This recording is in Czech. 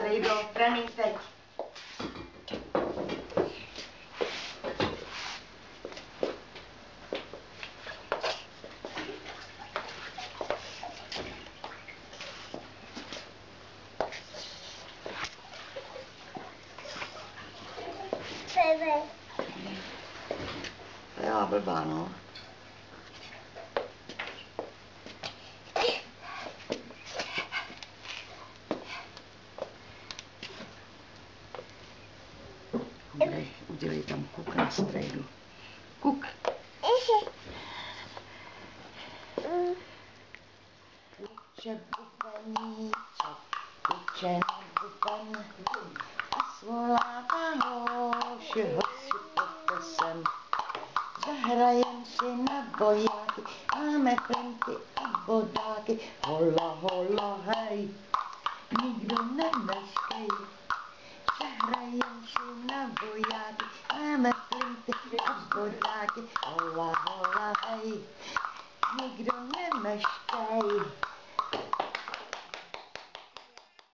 Frejdo, trénink teď. Jo, blbá, no. Udělej tam kuk na strejdu. Kuk. Kuče bubeníček, kuče na buben a svolává hoši, hoši pojďte sem. Zahrajem si na bojáky, máme flinty a bodáky, hola, hola, hej, nikdo nemeškej. Zahrajem si na bojáky, máme flinty a bodáky, hola, hola, hej, nikdo nemeškej.